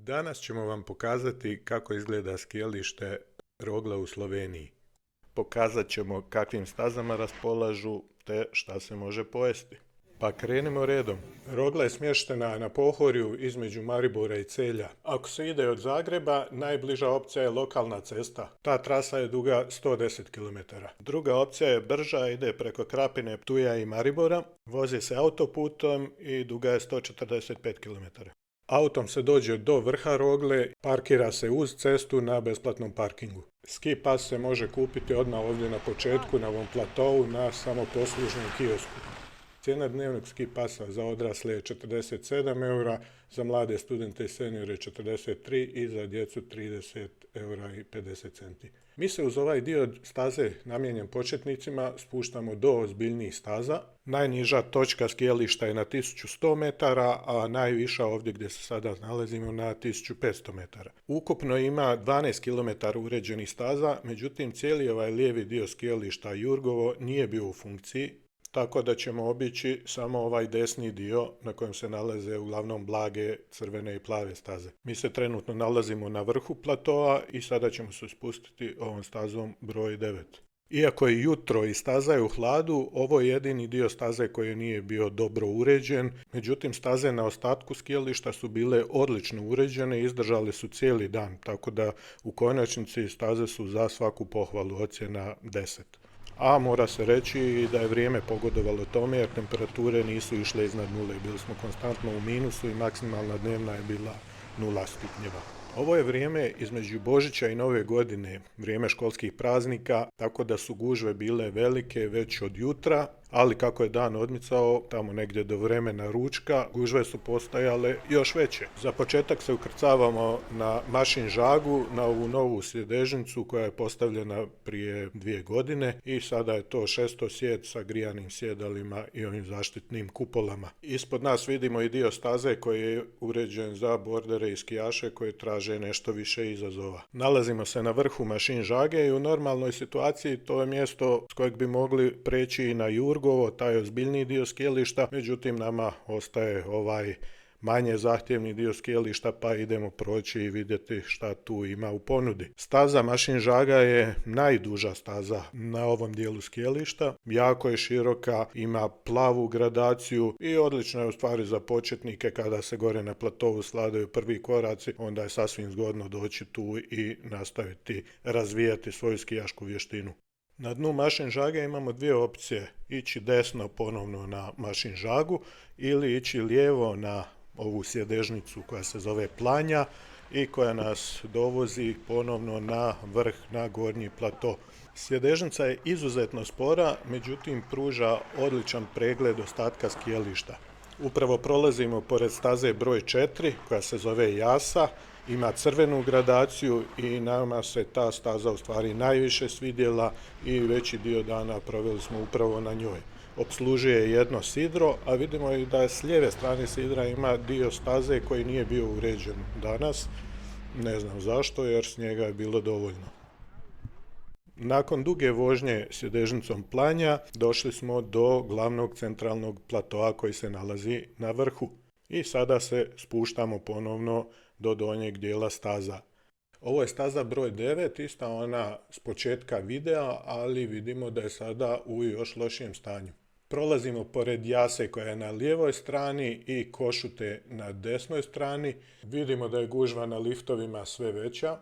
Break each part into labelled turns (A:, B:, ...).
A: Danas ćemo vam pokazati kako izgleda skijalište Rogla u Sloveniji. Pokazat ćemo kakvim stazama raspolažu te šta se može pojesti. Pa krenimo redom. Rogla je smještena na pohorju između Maribora i Celja. Ako se ide od Zagreba, najbliža opcija je lokalna cesta. Ta trasa je duga 110 km. Druga opcija je brža, ide preko Krapine, Ptuja i Maribora. Vozi se autoputom i duga je 145 km. Autom se dođe do vrha Rogle, parkira se uz cestu na besplatnom parkingu. Ski pas se može kupiti odmah ovdje na početku, na ovom platovu, na samoposlužnom kiosku. Cijena dnevnog ski pasa za odrasle je 47 eura, za mlade studente i seniore 43 i za djecu 30 eura i 50 centi. Mi se uz ovaj dio staze namijenjen početnicima spuštamo do ozbiljnijih staza. Najniža točka skijališta je na 1100 metara, a najviša ovdje gdje se sada nalazimo na 1500 metara. Ukupno ima 12 km uređenih staza, međutim cijeli ovaj lijevi dio skijališta Jurgovo nije bio u funkciji, tako da ćemo obići samo ovaj desni dio na kojem se nalaze uglavnom blage crvene i plave staze. Mi se trenutno nalazimo na vrhu platoa i sada ćemo se spustiti ovom stazom broj 9. Iako je jutro i staza je u hladu, ovo je jedini dio staze koji nije bio dobro uređen, međutim staze na ostatku skijališta su bile odlično uređene i izdržale su cijeli dan, tako da u konačnici staze su za svaku pohvalu, ocjena 10. A mora se reći i da je vrijeme pogodovalo tome jer temperature nisu išle iznad nule. Bili smo konstantno u minusu i maksimalna dnevna je bila 0 stupnjeva. Ovo je vrijeme između Božića i Nove godine, vrijeme školskih praznika, tako da su gužve bile velike već od jutra, ali kako je dan odmicao, tamo negdje do vremena ručka, gužve su postajale još veće. Za početak se ukrcavamo na Mašin Žagu, na ovu novu sjedežnicu koja je postavljena prije 2 godine i sada je to šestosjed sa grijanim sjedalima i ovim zaštitnim kupolama. Ispod nas vidimo i dio staze koji je uređen za bordere i skijaše koji traže nešto više izazova. Nalazimo se na vrhu Mašin Žage i u normalnoj situaciji to je mjesto s kojeg bi mogli preći i na Jurgovo, taj ozbiljniji dio skijališta, međutim nama ostaje ovaj manje zahtjevni dio skijališta pa idemo proći i vidjeti šta tu ima u ponudi. Staza Mašin Žaga je najduža staza na ovom dijelu skijališta, jako je široka, ima plavu gradaciju i odlična je u stvari za početnike kada se gore na platovu sladaju prvi koraci, onda je sasvim zgodno doći tu i nastaviti razvijati svoju skijašku vještinu. Na dnu Mašin Žage imamo dvije opcije, ići desno ponovno na Mašin Žagu ili ići lijevo na ovu sjedežnicu koja se zove Planja i koja nas dovozi ponovno na vrh, na gornji plato. Sjedežnica je izuzetno spora, međutim pruža odličan pregled ostatka skijališta. Upravo prolazimo pored staze broj 4 koja se zove Jasa, ima crvenu gradaciju i nama se ta staza u stvari najviše svidjela i veći dio dana proveli smo upravo na njoj. Opslužuje jedno sidro, a vidimo i da s lijeve strane sidra ima dio staze koji nije bio uređen danas. Ne znam zašto, jer s njega je bilo dovoljno. Nakon duge vožnje sjedežnicom Planja došli smo do glavnog centralnog platoa koji se nalazi na vrhu. I sada se spuštamo ponovno do donjeg dijela staza. Ovo je staza broj 9, ista ona s početka videa, ali vidimo da je sada u još lošijem stanju. Prolazimo pored Jase koja je na lijevoj strani i Košute na desnoj strani. Vidimo da je gužva na liftovima sve veća.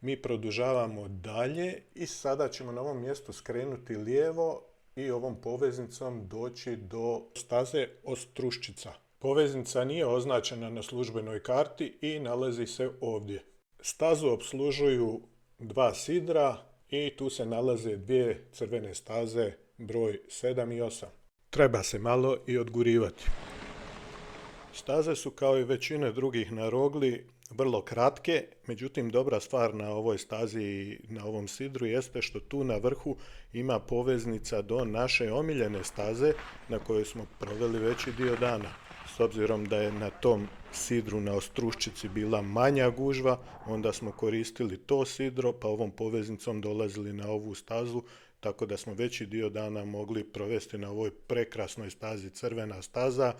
A: Mi produžavamo dalje i sada ćemo na ovom mjestu skrenuti lijevo i ovom poveznicom doći do staze Ostruščica. Poveznica nije označena na službenoj karti i nalazi se ovdje. Stazu opslužuju dva sidra i tu se nalaze dvije crvene staze broj 7 i 8. Treba se malo i odgurivati. Staze su kao i većine drugih na Rogli vrlo kratke, međutim dobra stvar na ovoj stazi i na ovom sidru jeste što tu na vrhu ima poveznica do naše omiljene staze na kojoj smo proveli veći dio dana. S obzirom da je na tom sidru na Ostruščici bila manja gužva, onda smo koristili to sidro pa ovom poveznicom dolazili na ovu stazu, tako da smo veći dio dana mogli provesti na ovoj prekrasnoj stazi, crvena staza.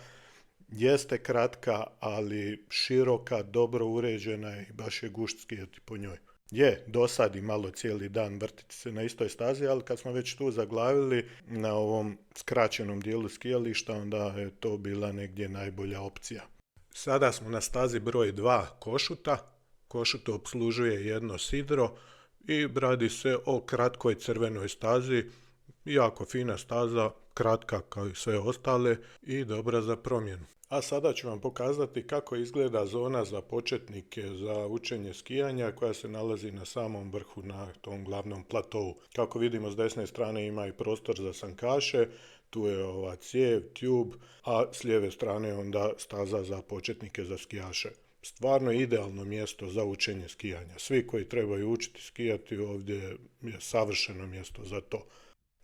A: Jeste kratka, ali široka, dobro uređena i baš je gušt skijati po njoj. Je, dosadi malo cijeli dan vrtiti se na istoj stazi, ali kad smo već tu zaglavili na ovom skraćenom dijelu skijališta, onda je to bila negdje najbolja opcija. Sada smo na stazi broj 2 Košuta. Košutu opslužuje jedno sidro i radi se o kratkoj crvenoj stazi. Jako fina staza, kratka kao i sve ostale i dobra za promjenu. A sada ću vam pokazati kako izgleda zona za početnike za učenje skijanja koja se nalazi na samom vrhu na tom glavnom platovu. Kako vidimo s desne strane ima i prostor za sankaše, tu je ova cijev, tube, a s lijeve strane onda staza za početnike za skijaše. Stvarno idealno mjesto za učenje skijanja. Svi koji trebaju učiti skijati ovdje je savršeno mjesto za to.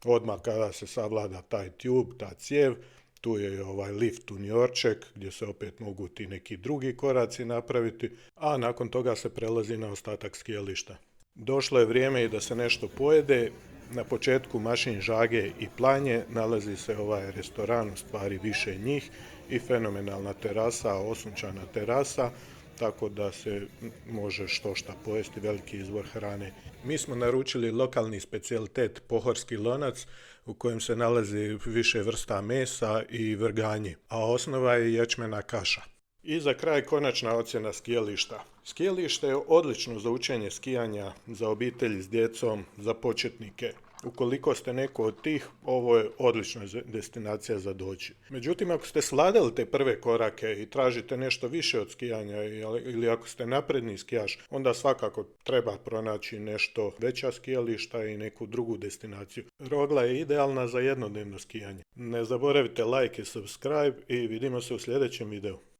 A: Odmah kada se savlada taj tube, ta cijev, tu je ovaj lift u Njorček gdje se opet mogu ti neki drugi koraci napraviti, a nakon toga se prelazi na ostatak skijališta. Došlo je vrijeme i da se nešto pojede. Na početku Mašin Žage i Planje nalazi se ovaj restoran, u stvari više njih, i fenomenalna terasa, osunčana terasa, tako da se može što šta pojesti, veliki izbor hrane. Mi smo naručili lokalni specijalitet pohorski lonac u kojem se nalazi više vrsta mesa i vrganji, a osnova je ječmena kaša. I za kraj konačna ocjena skijališta. Skijalište je odlično za učenje skijanja, za obitelji s djecom, za početnike. Ukoliko ste neko od tih, ovo je odlična destinacija za doći. Međutim, ako ste svladali te prve korake i tražite nešto više od skijanja ili ako ste napredni skijaš, onda svakako treba pronaći nešto veća skijališta i neku drugu destinaciju. Rogla je idealna za jednodnevno skijanje. Ne zaboravite like i subscribe i vidimo se u sljedećem videu.